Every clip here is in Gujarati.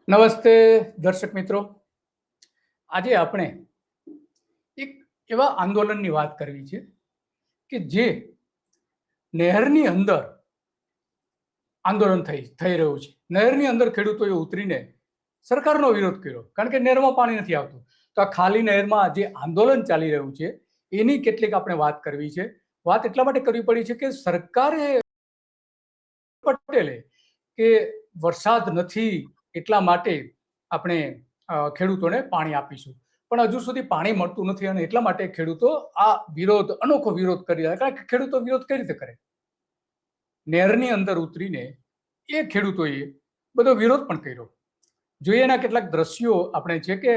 નમસ્તે દર્શક મિત્રો, આજે આપણે એક એવા આંદોલનની વાત કરવી છે કે જે નહેરની અંદર આંદોલન થઈ રહ્યું છે. નહેરની અંદર ખેડૂતોએ ઉતરીને સરકારનો વિરોધ કર્યો, કારણ કે નહેરમાં પાણી નથી આવતું. તો આ ખાલી નહેરમાં જે આંદોલન ચાલી રહ્યું છે એની કેટલીક આપણે વાત કરવી છે. વાત એટલા માટે કરવી પડી છે કે સરકારે પટેલે કે વરસાદ નથી એટલા માટે આપણે ખેડૂતોને પાણી આપીશું, પણ હજુ સુધી પાણી મળતું નથી અને એટલા માટે ખેડૂતો આ અનોખો વિરોધ કરી રહ્યા. કારણ કે ખેડૂતો વિરોધ કઈ રીતે કરે? નહેરની અંદર ઉતરીને એ ખેડૂતોએ બધો વિરોધ પણ કર્યો. જોઈએ એના કેટલાક દ્રશ્યો આપણે છે કે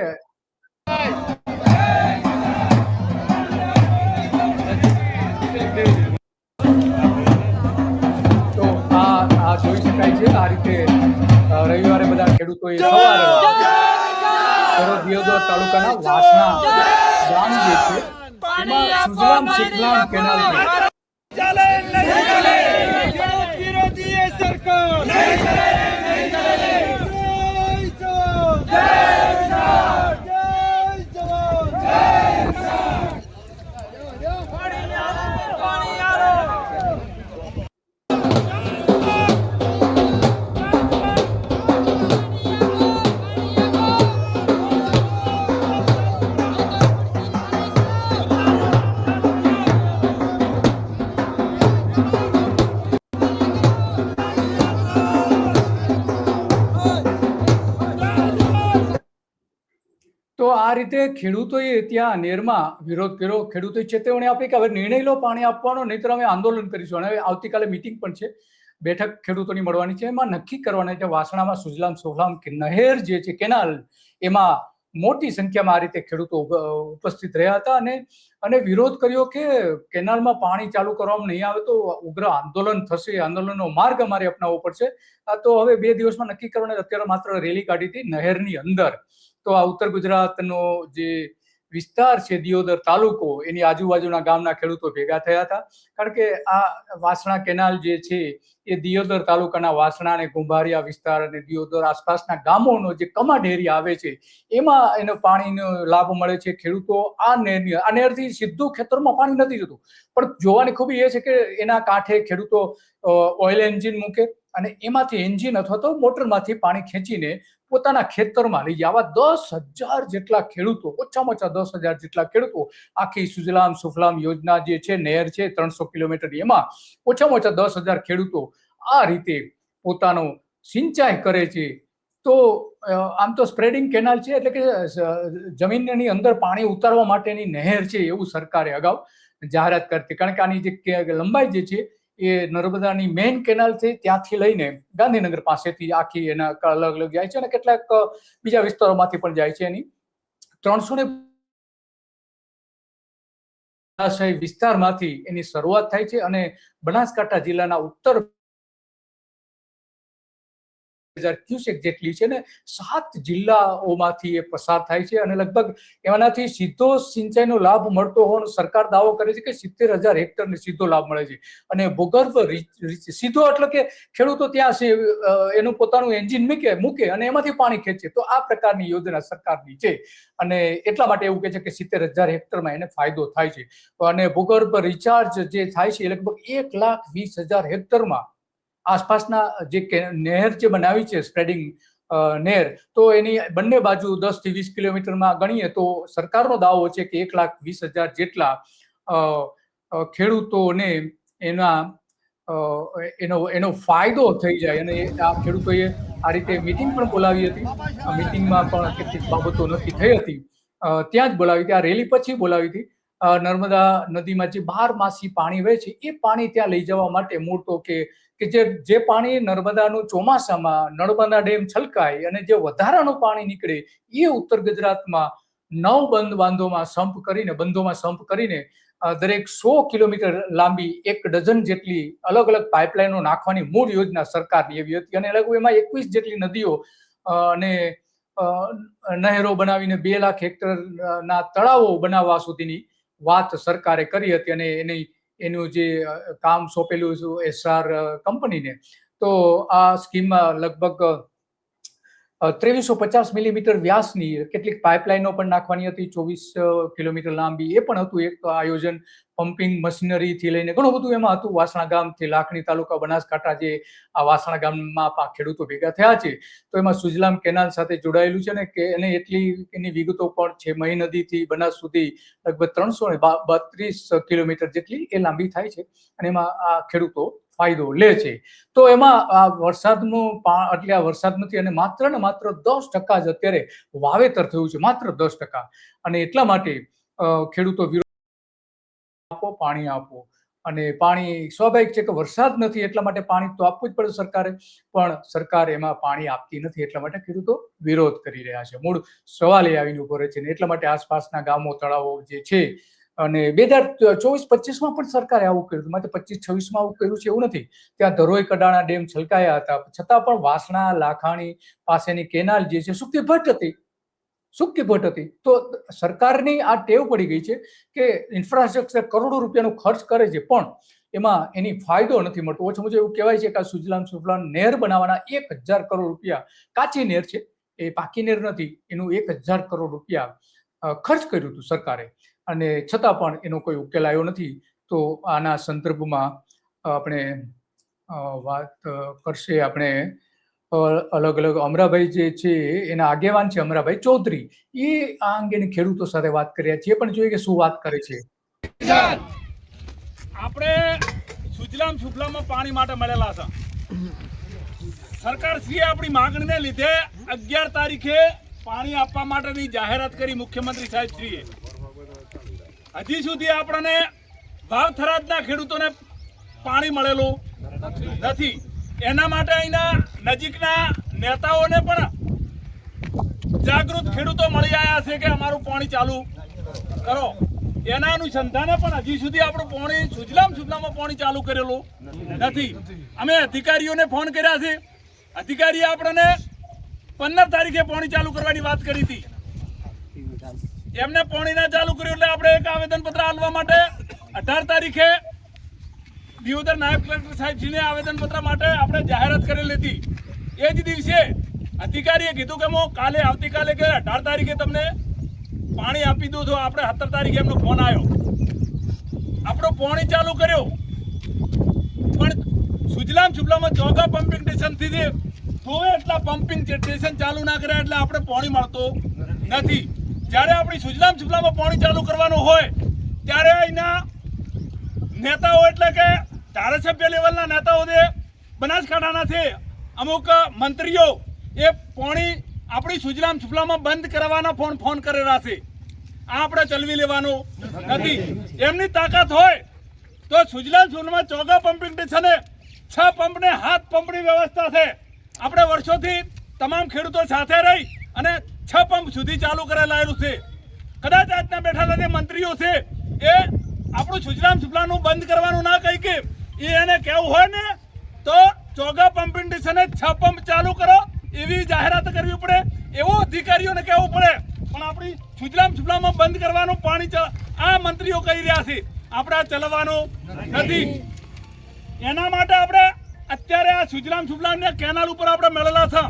તો આ જોઈ શકાય છે. આ રીતે રવિવારે બધા ખેડૂતોએ સવારે દિયોદર તાલુકાના વાસણા ગામ જે છે એમાં સુજલામ સુફલામ કેનાલ તો આ રીતે ખેડૂતોએ ત્યાં નેરમાં વિરોધ કર્યો. ખેડૂતોએ ચેતવણી આપી કે હવે નિર્ણય લો પાણી આપવાનો, નહીતર અમે આંદોલન કરીશું. અને આવતીકાલે મિટિંગ પણ છે, બેઠક ખેડૂતોની મળવાની છે. એમાં નક્કી કરવાના છે વાસણામાં સુજલામ સુફલામ નહેર જે છે કેનાલ, એમાં મોટી સંખ્યામાં આ રીતે ખેડૂતો ઉપસ્થિત રહ્યા હતા અને વિરોધ કર્યો કે કેનાલમાં પાણી ચાલુ કરવામાં નહીં આવે તો ઉગ્ર આંદોલન થશે, આંદોલનનો માર્ગ અમારે અપનાવવો પડશે. તો હવે 2 દિવસમાં નક્કી કરવાના. અત્યારે માત્ર રેલી કાઢી હતી નહેરની અંદર. તો આ ઉત્તર ગુજરાતનો જે વિસ્તાર છે દિયોદર તાલુકો, એની આજુબાજુના ગામના ખેડૂતો ભેગા થયા હતા. કારણ કે આ વાસણા કેનાલ જે છે એ દિયોદર તાલુકાના વાસણા અને કુંભારિયા વિસ્તાર અને દિયોદર આસપાસના ગામોનો જે કમાડ એરિયા આવે છે એમાં એનો પાણીનો લાભ મળે છે. ખેડૂતો આ નહેરથી સીધું ખેતરમાં પાણી નથી જતું, પણ જોવાની ખૂબી એ છે કે એના કાંઠે ખેડૂતો ઓઇલ એન્જિન મૂકે અને એમાંથી એન્જિન અથવા તો મોટરમાંથી પાણી ખેંચીને પોતાના ખેતરમાં લઈ જાય. આવા 10,000 જેટલા ખેડૂતો, ઓછામાં ઓછા 10,000 જેટલા ખેડૂતો આખી સુજલામ સુફલામ યોજના જે છે નહેર છે 300 કિલોમીટર, એમાં ઓછામાં ઓછા 10,000 ખેડૂતો આ રીતે પોતાનો સિંચાઈ કરે છે. તો આમ તો સ્પ્રેડિંગ કેનાલ છે, એટલે કે જમીનની અંદર પાણી ઉતારવા માટેની નહેર છે એવું સરકારે અગાઉ જાહેરાત કરતી. કારણ કે આની જે લંબાઈ જે છે એ નર્મદાની મેઇન કેનાલ છે ત્યાંથી લઈને ગાંધીનગર પાસેથી આખી એના અલગ અલગ જાય છે અને કેટલાક બીજા વિસ્તારોમાંથી પણ જાય છે. એની 300 વિસ્તારમાંથી એની શરૂઆત થાય છે અને બનાસકાંઠા જિલ્લાના ઉત્તર ક્યુસેક જેટલી છે ને 7 જિલ્લાઓમાંથી એ પસાર થાય છે અને લગભગ એમાંનાથી સીધો સિંચાઈનો લાભ મળતો હોવાનો સરકાર દાવો કરે છે કે 70,000 હેક્ટરને સીધો લાભ મળે છે. અને ભૂગર્ભ સીધો એટલે કે ખેડૂતો ત્યાં એનું પોતાનું એન્જિન મૂકે અને એમાંથી પાણી ખેંચે. તો આ પ્રકારની યોજના સરકારની છે અને એટલા માટે એવું કહે છે કે 70,000 હેક્ટરમાં એને ફાયદો થાય છે. અને ભૂગર્ભ રિચાર્જ જે થાય છે એ લગભગ 1,20,000 હેક્ટરમાં આસપાસના જે નહેર જે બનાવી છે સ્પ્રેડિંગ નહેર, તો એની બંને બાજુ 10 થી 20 કિલોમીટરમાં ગણીએ તો સરકારનો દાવો છે કે 1,20,000 જેટલા ખેડૂતોને એનો ફાયદો થઈ જાય. અને આ ખેડૂતોએ આ રીતે મિટિંગ પણ બોલાવી હતી. મિટિંગમાં પણ કેટલીક બાબતો નક્કી થઈ હતી, ત્યાં જ બોલાવી હતી. આ રેલી પછી બોલાવી હતી. નર્મદા નદીમાં જે 12 પાણી વહે છે એ પાણી ત્યાં લઈ જવા માટે મોટો કે જે પાણી નર્મદાનું ચોમાસામાં નર્મદા ડેમ છલકાય અને જે વધારાનું પાણી નીકળે એ ઉત્તર ગુજરાતમાં 9 બંધોમાં સંપ કરીને દરેક 100 કિલોમીટર લાંબી 1 ડઝન જેટલી અલગ અલગ પાઇપલાઇનો નાખવાની મૂળ યોજના સરકારની એવી હતી. અને એમાં 21 જેટલી નદીઓ અને નહેરો બનાવીને 2 લાખ હેક્ટરના તળાવો બનાવવા સુધીની વાત સરકારે કરી હતી. અને એનું જે કામ સોંપેલું એસઆર કંપનીને, તો આ સ્કીમમાં લગભગ 2350 મિલીમીટર વ્યાસની કેટલીક પાઇપલાઇનો પણ નાખવાની હતી, 24 કિલોમીટર લાંબી. એ પણ હતું એક આયોજન. પમ્પિંગ મશીનરીથી લઈને ઘણું બધું એમાં હતું. વાસણા ગામથી લાખણી તાલુકા બનાસકાંઠા, જે આ વાસણા ગામમાં ખેડૂતો ભેગા થયા છે, તો એમાં સુજલામ કેનાલ સાથે જોડાયેલું છે ને કે એને એટલી એની વિગતો પણ છે. મહી નદીથી બનાસ સુધી લગભગ 332 કિલોમીટર જેટલી એ લાંબી થાય છે, અને એમાં આ ખેડૂતો ફાયદો લે છે. તો એમાં આ વરસાદનું એટલે આ વરસાદ નથી, અને માત્ર ને માત્ર 10% જ અત્યારે વાવેતર થયું છે, માત્ર 10%. અને એટલા માટે ખેડૂતો આપો, પાણી આપો. અને પાણી સ્વાભાવિક છે કે વરસાદ નથી એટલા માટે પાણી તો આપવું જ પડે સરકારે, પણ સરકાર એમાં પાણી આપતી નથી, એટલા માટે ખેડૂતો વિરોધ કરી રહ્યા છે. મૂળ સવાલ એ આવીને ઉભો રહે છે, ને એટલા માટે આસપાસના ગામો, તળાવો જે છે, અને 2024-25માં પણ સરકારે આવું કર્યું હતું, માત્ર 25-26માં આવું કર્યું છે એવું નથી. ત્યાં ધરોઈ કડાણા ડેમ છલકાયા હતા, છતાં પણ વાસણા લાખાણી પાસેની કેનાલ જે છે સૂકી ભટ્ટ હતી. તો સરકારની આ ટેવ પડી ગઈ છે કે ઇન્ફ્રાસ્ટ્રક્ચર કરોડો રૂપિયાનો ખર્ચ કરે છે, પણ એમાં એની ફાયદો નથી મળતો. ઓછામાં ઓછું એવું કહેવાય છે કે આ સુજલામ સુફલામ નહેર બનાવવાના 1000 કરોડ રૂપિયા, કાચી નહેર છે એ, પાકી નહેર નથી, એનું 1000 કરોડ રૂપિયા ખર્ચ કર્યું હતું સરકારે, અને છતાં પણ એનો કોઈ ઉકેલ આવ્યો નથી. તો આના સંદર્ભમાં આપણે વાત કરશે આપણે અલગ અલગ. અમરાભાઈ જે છે એના આગેવાન છે અમરાભાઈ ચૌધરી, એ આ અંગેની ખેડૂતો સાથે વાત કર્યા છે, પણ જોઈએ કે શું વાત કરે છે. આપણે સુજલામ સુફલામમાં પાણી માટે મળેલા હતા. સરકારશ્રીએ આપણી માંગણીને લીધે 11 તારીખે પાણી આપવા માટેની જાહેરાત કરી મુખ્યમંત્રી સાહેબશ્રીએ. હજી સુધી આપણને વાવથરાદના ખેડૂતોને પાણી મળેલું નથી. એના માટે અહીંના નજીકના નેતાઓને પણ જાગૃત ખેડૂતો મળી આવ્યા છે કે અમારું પાણી ચાલુ કરો. એના અનુસંધાને પણ હજી સુધી આપણું પાણી સુજલામ સુફલામમાં પાણી ચાલુ કરેલું નથી. અમે અધિકારીઓને ફોન કર્યા છે. અધિકારીએ આપણને 15 તારીખે પાણી ચાલુ કરવાની વાત કરી હતી. એમને પાણી ના ચાલુ કર્યું એટલે આપણે એક આવેદનપત્ર આપવા માટે 18 તારીખે દિયોદર નાયબ કલેક્ટર સાહેબજીને આવેદનપત્ર માટે આપણે જાહેરાત કરેલી હતી. એ જ દિવસે અધિકારીએ કીધું કે હું આવતીકાલે કે 18 તારીખે તમને પાણી આપી દઉં છું. આપણે 17 તારીખે એમનો ફોન આવ્યો, આપણો પાણી ચાલુ કર્યો, પણ સુજલામ સુફલામમાં ચોગા પમ્પિંગ સ્ટેશનથી જોવે એટલા પમ્પિંગ સ્ટેશન ચાલુ ના કર્યા એટલે આપણે પાણી મળતું નથી. જ્યારે આપણી સુજલામ સુફલામમાં પાણી ચાલુ કરવાનું હોય ત્યારે અહીંના નેતાઓ એટલે કે ધારાસભ્ય લેવલના નેતાઓ છે, બનાસકાંઠાના છે, અમુક મંત્રીઓ એ પાણી આપણી સુજલામ સુફલામમાં બંધ કરવાના ફોન કરેલા છે. આ આપણે ચલવી લેવાનું નથી. એમની તાકાત હોય તો સુજલામ સુફલામમાં ચોગા પમ્પિંગ સ્ટેશને 6 પંપને 7 પંપની વ્યવસ્થા છે. આપણે વર્ષોથી તમામ ખેડૂતો સાથે રહી અને 6 પંપ સુધી ચાલુ કરેલાયેલું છે. કદાચ આજના બેઠેલા જે મંત્રીઓ છે એ આપણું સુજલામ સુફલામનું બંધ કરવાનું ના કહી કે એને કહેવું હોય ને તો ચોગા પમ્પિંગ સ્ટેશને 6 પંપ ચાલુ કરો એવી જાહેરાત કરવી પડે, એવું અધિકારીઓને કહેવું પડે. પણ આપણી સુજલામ સુફલામમાં બંધ કરવાનું પાણી આ મંત્રીઓ કહી રહ્યા છે, આપણે ચલાવવાનું નથી. એના માટે આપણે અત્યારે આ સુજલામ સુફલામને કેનાલ ઉપર આપણે મળેલા છે.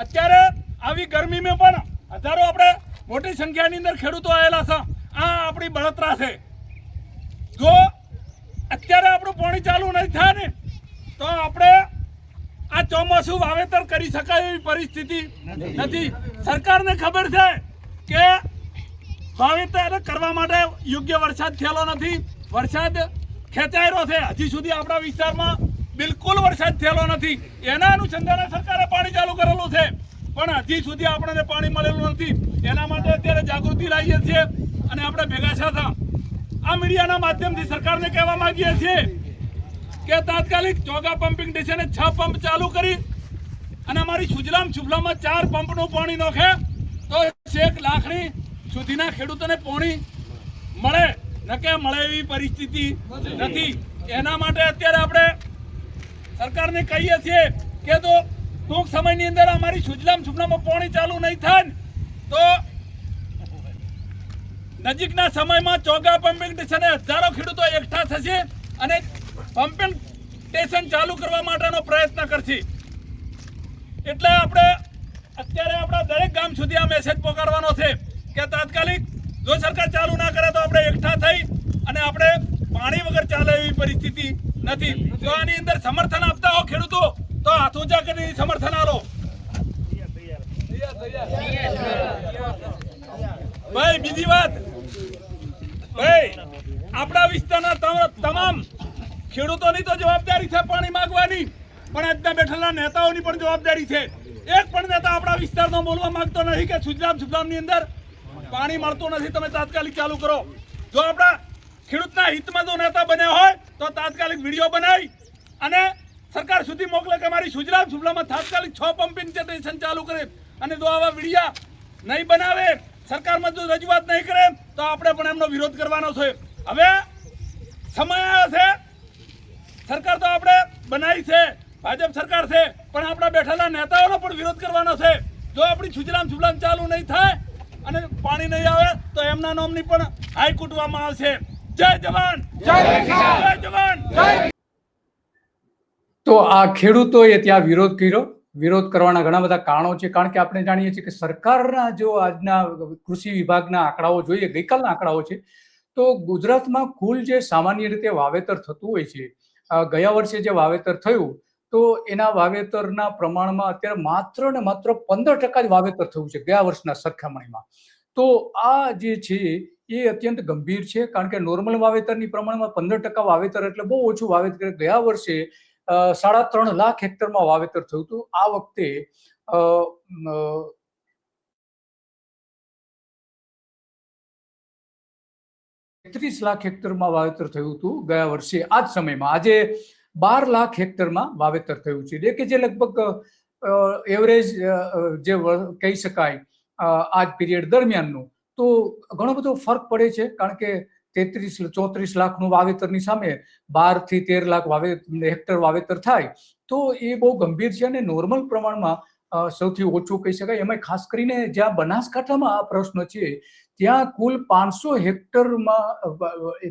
અત્યારે આવી ગરમીમાં પણ હજારો આપણે મોટી સંખ્યાની અંદર ખેડૂતો આવેલા છે. આ આપણી બળતરા છે. જો અત્યારે આપણું પાણી ચાલુ નહીં થાય ને તો આપણે આ ચોમાસું વાવેતર કરી શકાય એવી પરિસ્થિતિ નથી. સરકારને ખબર છે કે વાવેતર કરવા માટે યોગ્ય વરસાદ થયેલો નથી, વરસાદ ખેંચાયેલો છે. હજી સુધી આપણા વિસ્તારમાં બિલકુલ વરસાદ થયેલો નથી. એના અનુસંધાને સરકારે પાણી ચાલુ કરેલું છે, પણ હજી સુધી આપણને પાણી મળેલું નથી. એના માટે અત્યારે જાગૃતિ લાવીએ છીએ અને આપણે ભેગા થયા આ મીડિયાના માધ્યમથી સરકારને કહેવા માંગીએ છીએ કે તાત્કાલિક ચોગા પમ્પિંગ સ્ટેશને 6 પંપ ચાલુ કરી અને અમારી સુજલામ સુફલામમાં 4 પંપનું પાણી નોખે તો 1 લાખની સુધીના ખેડૂતોને પાણી મળે, નકે મળે એવી પરિસ્થિતિ નથી. એના માટે અત્યારે આપણે સરકારને કહીએ છીએ કે તો ટૂંક સમયની અંદર અમારી સુજલામ સુફલામમાં પાણી ચાલુ નહીં થાય તો નજીકના સમયમાં ચોગા પમ્પિંગ સ્ટેશને હજારો ખેડૂતો એકઠા થશે અને પમ્પિંગ સ્ટેશન ચાલુ કરવા માટેનો પ્રયત્ન કરશે. એટલે આપણે અત્યારે આપણા દરેક ગામ સુધી આ મેસેજ પહોંચાડવાનો છે કે તાત્કાલિક જો સરકાર ચાલુ ના કરે તો આપણે એકઠા થઈ અને આપણે પાણી વગર ચાલે એવી પરિસ્થિતિ નથી. તો આની અંદર સમર્થન આપતા હો ખેડૂતો તો હાથ ઊંચા કરીને સમર્થન આલો. ભાઈ બીજી વાત, ભાઈ આપણા વિસ્તારના તમામ ખેડૂતોની તો જવાબદારી છે પાણી માંગવાની, પણ આજના બેઠેલા નેતાઓની પણ જવાબદારી છે. એક પણ નેતા આપણા વિસ્તારનો બોલવા માંગતો નથી કે સુજલામ ની અંદર પાણી મળતું નથી, તમે તાત્કાલિક ચાલુ કરો. જો આપણા ખેડૂતના હિતમાં જો નેતા બન્યા હોય તો તાત્કાલિક વિડીયો બનાવી અને સરકાર સુધી મોકલે કે મારી સુજલામાં તાત્કાલિક 6 પંપિંગ સ્ટેશન ચાલુ કરે. અને જો આવા વિડીયા નહીં બનાવે, સરકારમાં જો રજૂઆત નહીં કરે તો આપણે પણ એમનો વિરોધ કરવાનો છે. હવે સમય આવ્યો છે, સરકાર તો આપણે બનાવી છે, ભાજપ સરકાર છે, પણ આપણા બેઠેલા નેતાઓનો પણ વિરોધ કરવાનો છે. જો આપણી સુજલામ ચાલુ નહીં થાય અને પાણી નહીં આવે તો એમના નામની પણ હાઈ કૂટવામાં આવશે. જય જવાન, જય જવાન. તો આ ખેડૂતોએ ત્યાં વિરોધ કર્યો. વિરોધ કરવાના ઘણા બધા કારણો છે, કારણ કે આપણે જાણીએ છીએ કે સરકારના જો આજના કૃષિ વિભાગના આંકડાઓ જોઈએ, ગઈકાલના આંકડાઓ છે, તો ગુજરાતમાં કુલ જે સામાન્ય રીતે વાવેતર થતું હોય છે, ગયા વર્ષે જે વાવેતર થયું તો એના વાવેતરના પ્રમાણમાં અત્યારે માત્ર ને માત્ર 15% જ વાવેતર થયું છે ગયા વર્ષના સરખામણીમાં. તો આ જે છે એ અત્યંત ગંભીર છે, કારણ કે નોર્મલ વાવેતરની પ્રમાણમાં 15% વાવેતર એટલે બહુ ઓછું વાવેતર. ગયા વર્ષે 3.5 લાખ હેક્ટરમાં વાવેતર થયું હતું. આ વખતે 33 લાખ હેક્ટરમાં વાવેતર થયું હતું ગયા વર્ષે આ જ સમયમાં. આજે 12 લાખ હેક્ટરમાં વાવેતર થયું છે, કે જે લગભગ એવરેજ જે કહી શકાય આ જ પીરિયડ દરમિયાનનું. તો ઘણો બધો ફરક પડે છે, કારણ કે 34 લાખનું વાવેતરની સામે 12 થી 13 લાખ હેક્ટર વાવેતર થાય તો એ બહુ ગંભીર છે. અને નોર્મલ પ્રમાણમાં સૌથી ઓછું કહી શકાય. એમાં ખાસ કરીને જ્યાં બનાસકાંઠામાં આ પ્રશ્ન છે ત્યાં કુલ 500 હેક્ટરમાં,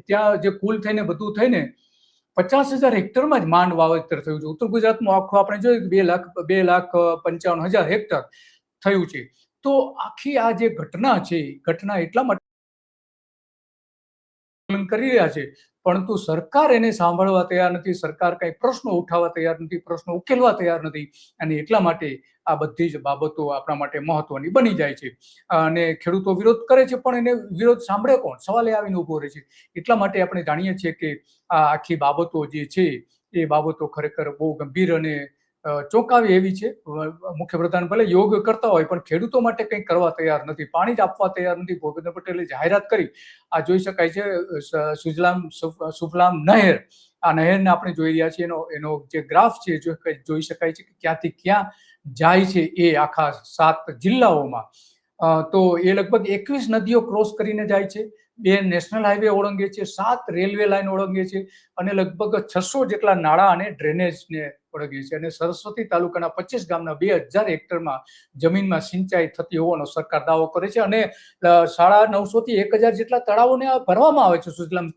ત્યાં જે કુલ થઈને બધું થઈને 50,000 હેક્ટરમાં જ માંડ વાવેતર થયું છે. ઉત્તર ગુજરાતમાં આખું આપણે જોયું 2,55,000 હેક્ટર થયું છે. તો આખી આ જે ઘટના છે, ઘટના એટલા માટે કરી રહ્યા છે, પરંતુ સરકાર એને સાંભળવા તૈયાર નથી, સરકાર કઈ પ્રશ્નો ઉઠાવવા તૈયાર નથી, પ્રશ્નો ઉકેલવા તૈયાર નથી. અને એટલા માટે આ બધી જ બાબતો આપણા માટે મહત્વની બની જાય છે. અને ખેડૂતો વિરોધ કરે છે, પણ એને વિરોધ સાંભળે કોણ? સવાલ એ આવીને ઉભો રહે છે. એટલા માટે આપણે જાણીએ છીએ કે આ આખી બાબતો જે છે એ બાબતો ખરેખર બહુ ગંભીર અને ચોંકાવી એવી છે. મુખ્યપ્રધાન ભલે યોગ કરતા હોય પણ ખેડૂતો માટે કંઈ કરવા તૈયાર નથી, પાણી જ આપવા તૈયાર નથી. ભૂપેન્દ્ર પટેલે જાહેરાત કરી, આ જોઈ શકાય છે સુજલામ સુફલામ નહેર. આ નહેરને આપણે જોઈ રહ્યા છીએ, એનો જે ગ્રાફ છે જોઈ શકાય છે કે ક્યાંથી ક્યાં જાય છે એ આખા 7 જિલ્લાઓમાં. તો એ લગભગ 21 નદીઓ ક્રોસ કરીને જાય છે, 2 નેશનલ હાઈવે ઓળંગે છે, 7 રેલવે લાઈન ઓળંગે છે અને લગભગ 600 જેટલા નાળા અને ડ્રેનેજને ઓળંગે છે. અને સરસ્વતી તાલુકાના 25 ગામના 2000 હેક્ટરમાં જમીનમાં સિંચાઈ થતી હોવાનો સરકાર દાવો કરે છે. અને 950 થી 1000 જેટલા તળાવોને ભરવામાં આવે છે સુજલામ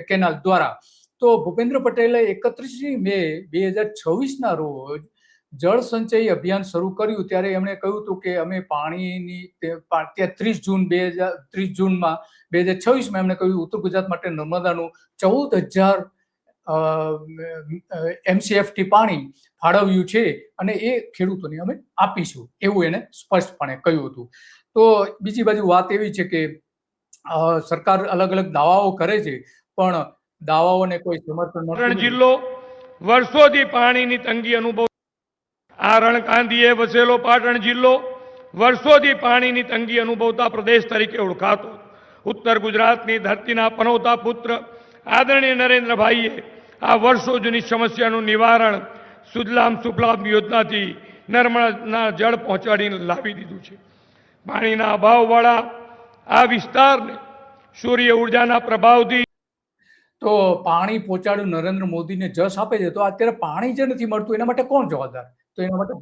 કેનાલ દ્વારા. તો ભૂપેન્દ્ર પટેલે 31 મે 2026ના રોજ જળ સંચય અભિયાન શરૂ કર્યું ત્યારે એમણે કહ્યું હતું કે અમે પાણીની 30 જૂનમાં 2026માં એમણે કહ્યું ઉત્તર ગુજરાત માટે નર્મદાનું 14,000 MCFT પાણી ફાળવ્યું છે અને એ ખેડૂતોને અમે આપીશું, એવું એને સ્પષ્ટપણે કહ્યું હતું. તો બીજી બાજુ વાત એવી છે કે સરકાર અલગ અલગ દાવાઓ કરે છે, પણ દાવાઓને કોઈ સમર્થન નથી. જિલ્લો વર્ષોથી પાણીની તંગી અનુભવ, આ રણકાંધીએ વસેલો પાટણ જિલ્લો વર્ષોથી પાણીની તંગી અનુભવતા પ્રદેશ તરીકે ઓળખાતો. ઉત્તર ગુજરાતની ધરતીના પનોતા પુત્ર આદરણીય નરેન્દ્રભાઈએ આ વર્ષો જૂની સમસ્યાનું નિવારણ સુજલામ સુફલામ યોજનાથી નર્મદાના જળ પહોંચાડીને લાવી દીધું છે. પાણીના અભાવવાળા આ વિસ્તારને સૂર્ય ઉર્જાના પ્રભાવથી તો પાણી પહોંચાડ્યું નરેન્દ્ર મોદીને જશ આપે છે. તો અત્યારે પાણી જે નથી મળતું એના માટે કોણ જવાબદાર? તો એના માટે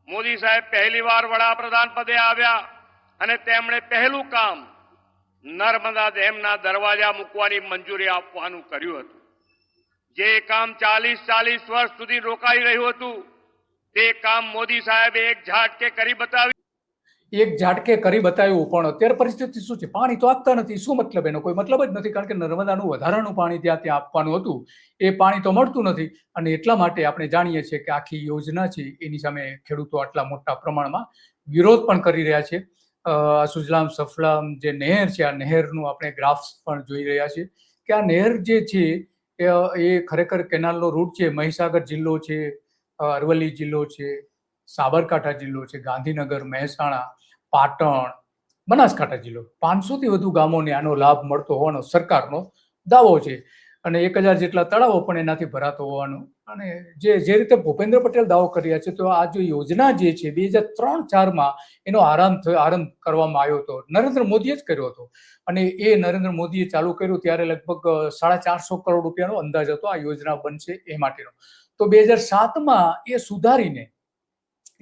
મોદી સાહેબ પહેલી વાર વડાપ્રધાન પદે આવ્યા અને તેમણે પહેલું કામ નર્મદા ડેમના દરવાજા મૂકવાની મંજૂરી આપવાનું કર્યું હતું. જે કામ 40 વર્ષ સુધી રોકાઈ રહ્યું હતું તે કામ મોદી સાહેબે એક ઝાટકે કરી બતાવ્યું. એક ઝાટકે કરી બતાવ્યું, પણ અત્યારે પરિસ્થિતિ શું છે? પાણી તો આપતા નથી. શું મતલબ? એનો કોઈ મતલબ જ નથી, કારણ કે નર્મદાનું વધારાનું પાણી ત્યાં આપવાનું હતું, એ પાણી તો મળતું નથી. અને એટલા માટે આપણે જાણીએ છીએ કે આખી યોજના છે એની સામે ખેડૂતો આટલા મોટા પ્રમાણમાં વિરોધ પણ કરી રહ્યા છે. સુજલામ સફલામ જે નહેર છે, આ નહેરનું આપણે ગ્રાફ્સ પણ જોઈ રહ્યા છીએ કે આ નહેર જે છે એ ખરેખર કેનાલનો રૂટ છે. મહીસાગર જિલ્લો છે, અરવલ્લી જિલ્લો છે, સાબરકાંઠા જિલ્લો છે, ગાંધીનગર, મહેસાણા, પાટણ, બનાસકાંઠા જિલ્લો, 500 થી વધુ ગામોને આનો લાભ મળતો હોવાનો સરકારનો દાવો છે. અને 1000 જેટલા તળાવો પણ એનાથી ભરાતો હોવાનો. અને જે રીતે ભૂપેન્દ્ર પટેલ દાવો કરી રહ્યા છે, તો આ જે યોજના જે છે 2003-4માં એનો આરંભ કરવામાં આવ્યો હતો, નરેન્દ્ર મોદીએ જ કર્યો હતો. અને એ નરેન્દ્ર મોદીએ ચાલુ કર્યું ત્યારે લગભગ 450 કરોડ રૂપિયાનો અંદાજ હતો આ યોજના બનશે એ માટેનો. તો 2007માં એ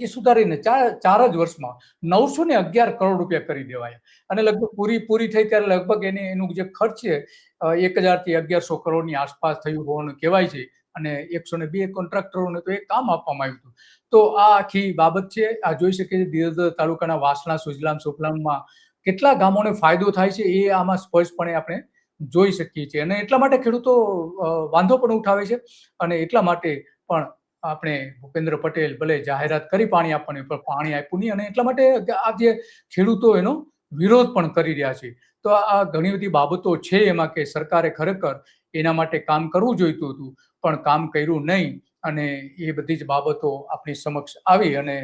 સુધારીને 4 જ વર્ષમાં 911 કરોડ રૂપિયા કરી દેવાયા. અને લગભગ પૂરી થઈ ત્યારે લગભગ એનું જે ખર્ચ છે 1000 થી 1100 કરોડની આસપાસ થયું હોવાનું કહેવાય છે. અને 102 કોન્ટ્રાક્ટરોને તો એ કામ આપવામાં આવ્યું હતું. તો આ આખી બાબત છે. આ જોઈ શકીએ છીએ દિયોદર તાલુકાના વાસણા, સુજલામ સુફલામમાં કેટલા ગામોને ફાયદો થાય છે એ આમાં સ્પષ્ટપણે આપણે જોઈ શકીએ છીએ. અને એટલા માટે ખેડૂતો વાંધો પણ ઉઠાવે છે. અને એટલા માટે પણ આપણે ભૂપેન્દ્ર પટેલ ભલે જાહેરાત કરી પાણી આપવાની, પણ પાણી આપ્યું નહીં. અને એટલા માટે આ જે ખેડૂતો એનો વિરોધ પણ કરી રહ્યા છે. તો આ ઘણી બધી બાબતો છે એમાં કે સરકારે ખરેખર એના માટે કામ કરવું જોઈતું હતું, પણ કામ કર્યું નહીં. અને એ બધી જ બાબતો આપણી સમક્ષ આવી. અને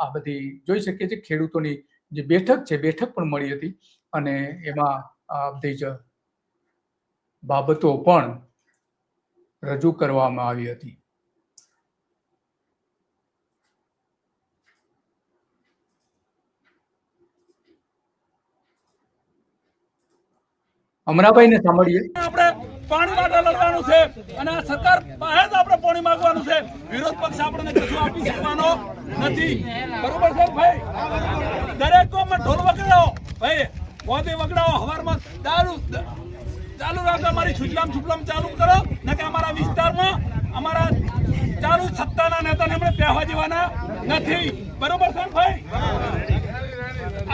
આ બધી જોઈ શકીએ છીએ ખેડૂતોની જે બેઠક છે, બેઠક પણ મળી હતી. અને એમાં આ બધી જ બાબતો પણ રજૂ કરવામાં આવી હતી. અમરાભાઈને સાંભળીએ. આપણે પાણી માટે લડવાનું છે અને આ સરકાર પાસે જ આપણે પાણી માંગવાનું છે. વિરોધ પક્ષ આપણને કશું આપી શકવાનો નથી. બરોબર છે ભાઈ? દરેક કોમમાં ઢોલ વગડાવો ભાઈ, મોદી વગડાવો, હવારમાં દારૂ ચાલુ રાખો, અમારી સુજલામ સુફલામ ચાલુ કરો. ને કે અમારા વિસ્તારમાં અમારા ચાલુ સત્તાના નેતાને આપણે પહેવા જવાના નથી. બરોબર છે ભાઈ?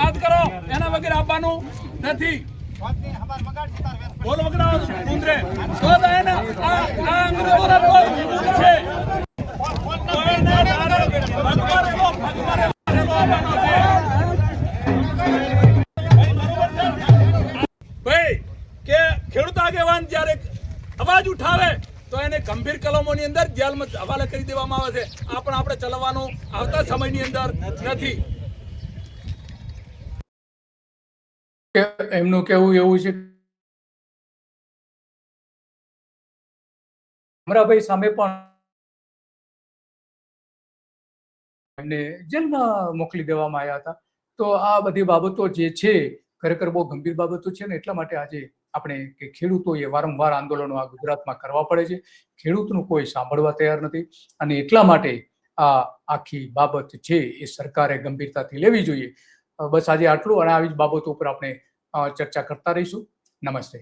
આજ કરો, એના વગર આપવાનું નથી. બોલ વગડાવો કુંદરે તો જાય ને. આ અંગ્રેજોના કોઈ છે કોઈને તારે ભગવાન એવો ભગવાન આવવાનો છે ભાઈ. કે ખેડૂત આગેવાન જ્યારે અવાજ ઉઠાવે તો એને ગંભીર કલમોની અંદર જેલમાં હવાલે કરી દેવામાં આવે છે. આ પણ આપણે ચલાવવાનું આવતા સમયની અંદર નથી. એમનું કહેવું એવું છે અમરાભાઈ સામે પણ એમને જેલમાં મોકલી દેવામાં આવ્યા હતા. તો આ બધી બાબતો જે છે ખરેખર બહુ ગંભીર બાબતો છે. ને એટલા માટે આજે આપણે કે ખેડૂતોએ વારંવાર આંદોલનો આ ગુજરાતમાં કરવા પડે છે. ખેડૂતનું કોઈ સાંભળવા તૈયાર નથી. અને એટલા માટે આ આખી બાબત છે એ સરકારે ગંભીરતાથી લેવી જોઈએ. બસ આજે આટલું. અને આવી જ બાબતો ઉપર આપણે ચર્ચા કરતા રહીશું. નમસ્તે.